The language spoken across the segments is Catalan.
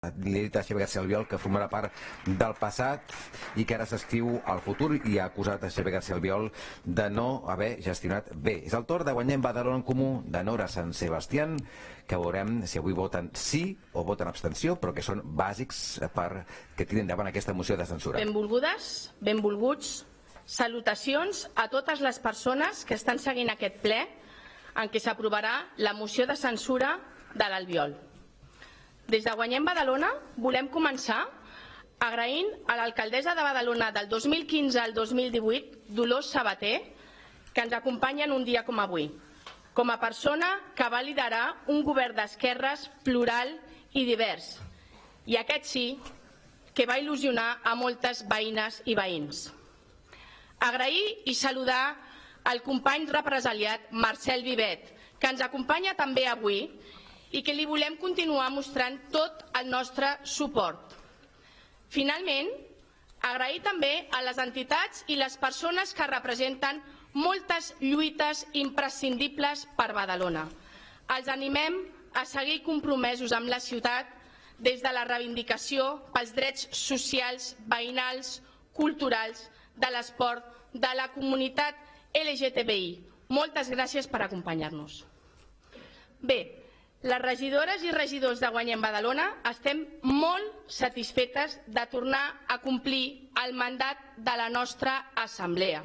Li he dit a Xavier García Albiol que formarà part del passat i que ara s'escriu al futur, i ha acusat a Xavier García Albiol de no haver gestionat bé. És el torn de Guanyem Badalona en Comú, de Nora Sant Sebastián, que veurem si avui voten sí o voten abstenció, però que són bàsics perquè tirin endavant aquesta moció de censura. Benvolgudes, benvolguts, salutacions a totes les persones que estan seguint aquest ple en què s'aprovarà la moció de censura de l'Albiol. Des de Guanyem Badalona volem començar agraint a l'alcaldessa de Badalona del 2015 al 2018, Dolors Sabater, que ens acompanya en un dia com avui, com a persona que va liderar un govern d'esquerres plural i divers, i aquest sí que va il·lusionar a moltes veïnes i veïns. Agrair i saludar el company represaliat Marcel Vivet, que ens acompanya també avui i que li volem continuar mostrant tot el nostre suport. Finalment, agrair també a les entitats i les persones que representen moltes lluites imprescindibles per Badalona. Els animem a seguir compromesos amb la ciutat des de la reivindicació pels drets socials, veïnals, culturals, de l'esport, de la comunitat LGTBI. Moltes gràcies per acompanyar-nos. Bé, les regidores i regidors de Guanyem Badalona estem molt satisfetes de tornar a complir el mandat de la nostra assemblea,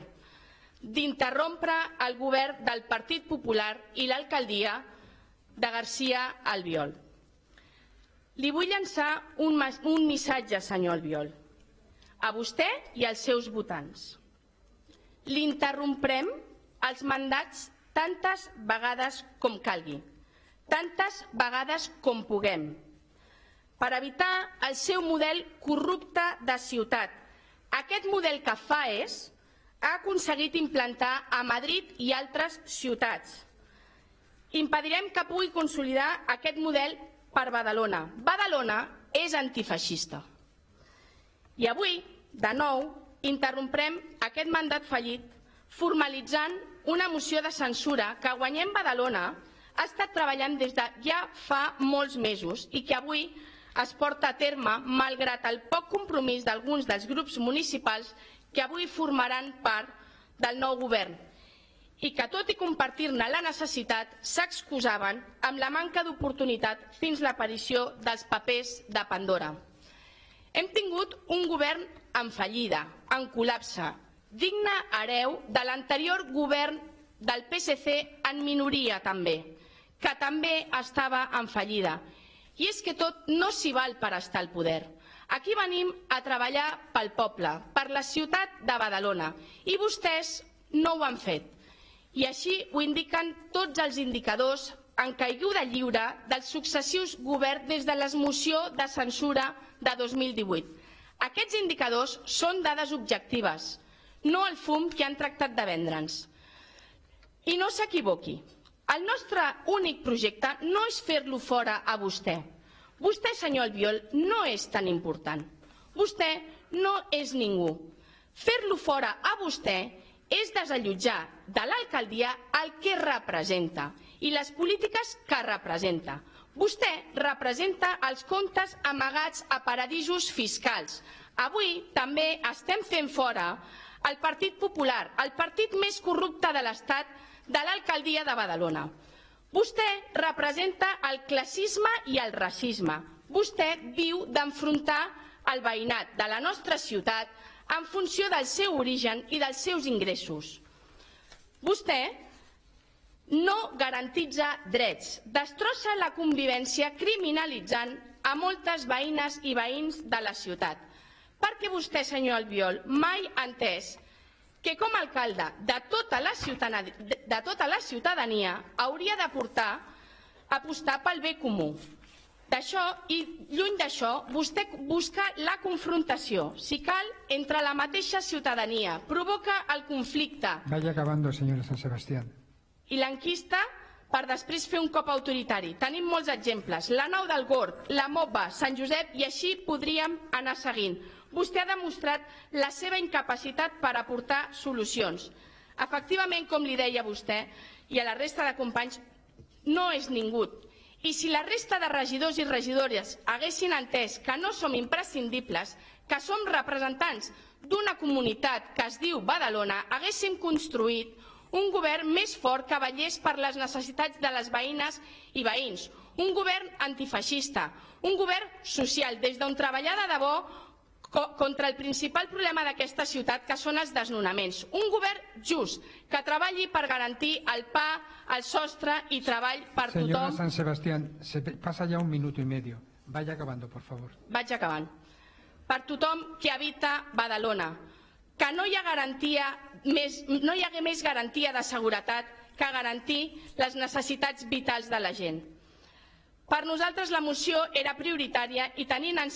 d'interrompre el govern del Partit Popular i l'alcaldia de García Albiol. Li vull llançar un missatge, senyor Albiol, a vostè i als seus votants. L'interromprem els mandats tantes vegades com calgui, tantes vegades com puguem, per evitar el seu model corrupte de ciutat. Aquest model que fa ha aconseguit implantar a Madrid i altres ciutats. Impedirem que pugui consolidar aquest model per Badalona. Badalona és antifeixista. I avui, de nou, interromprem aquest mandat fallit formalitzant una moció de censura que Guanyem Badalona ha estat treballant des de ja fa molts mesos i que avui es porta a terme malgrat el poc compromís d'alguns dels grups municipals que avui formaran part del nou govern i que, tot i compartir-ne la necessitat, s'excusaven amb la manca d'oportunitat fins l'aparició dels papers de Pandora. Hem tingut un govern en fallida, en col·lapse, digne hereu de l'anterior govern del PSC en minoria també, que també estava en fallida. I és que tot no s'hi val per estar al poder. Aquí venim a treballar pel poble, per la ciutat de Badalona, i vostès no ho han fet. I així ho indiquen tots els indicadors en caiguda lliure dels successius governs des de l'esmoció de censura de 2018. Aquests indicadors són dades objectives, no el fum que han tractat de vendre'ns. I no s'equivoqui. El nostre únic projecte no és fer-lo fora a vostè. Vostè, senyor Albiol, no és tan important. Vostè no és ningú. Fer-lo fora a vostè és desallotjar de l'alcaldia el que representa i les polítiques que representa. Vostè representa els comptes amagats a paradisos fiscals. Avui també estem fent fora el Partit Popular, el partit més corrupte de l'Estat, de l'alcaldia de Badalona. Vostè representa el classisme i el racisme. Vostè viu d'enfrontar el veïnat de la nostra ciutat en funció del seu origen i dels seus ingressos. Vostè no garantitza drets, destrossa la convivència criminalitzant a moltes veïnes i veïns de la ciutat. Perquè vostè, senyor Albiol, mai ha entès que com a alcalde de tota la ciutadania hauria d'apostar pel bé comú. I lluny d'això, vostè busca la confrontació, si cal, entre la mateixa ciutadania, provoca el conflicte. Vaya acabando, señora San Sebastián. I l'enquista per després fer un cop autoritari. Tenim molts exemples, la Nau del Gorg, la MOPA, Sant Josep, i així podríem anar seguint. Vostè ha demostrat la seva incapacitat per aportar solucions. Efectivament, com li deia a vostè i a la resta de companys, no és ningú I si la resta de regidors i regidores haguessin entès que no som imprescindibles, que som representants d'una comunitat que es diu Badalona, haguéssim construït un govern més fort que vetllés per les necessitats de les veïnes i veïns, un govern antifeixista, un govern social, des d'on treballar de debò contra el principal problema d'aquesta ciutat, que són els desnonaments. Un govern just, que treballi per garantir el pa, el sostre i treball per Señora tothom. San Sebastián, se pasa ya 1 minuto y medio. Vaya acabando, por favor. Vaig acabant. Per tothom que habita Badalona, que no hi hagués més garantia de seguretat que garantir les necessitats vitals de la gent. Per nosaltres la moció era prioritària i tenia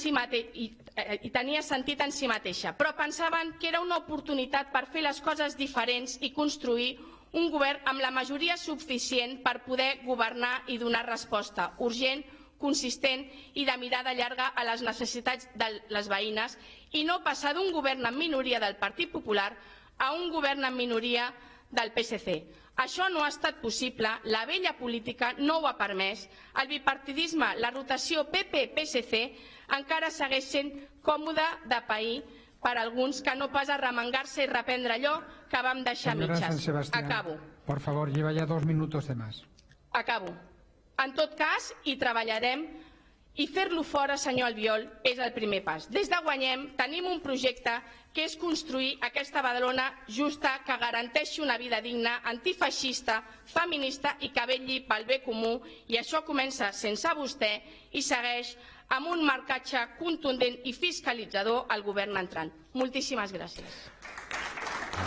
sentit en si mateixa, però pensaven que era una oportunitat per fer les coses diferents i construir un govern amb la majoria suficient per poder governar i donar resposta urgent, consistent i de mirada llarga a les necessitats de les veïnes i no passar d'un govern en minoria del Partit Popular a un govern en minoria del PSC. Això no ha estat possible, la vella política no ho ha permès, el bipartidisme, la rotació PP-PSC encara segueix sent còmode de pair per alguns que no pas arremangar-se i reprendre allò que vam deixar Señora San mitges. Sebastián, Acabo. por favor, lleva ya 2 minutos de más. Acabo. En tot cas, hi treballarem i fer-lo fora, senyor Albiol, és el primer pas. Des de Guanyem tenim un projecte que és construir aquesta Badalona justa que garanteixi una vida digna, antifeixista, feminista i que vetlli pel bé comú, i això comença sense vostè i segueix amb un marcatge contundent i fiscalitzador al govern entrant. Moltíssimes gràcies.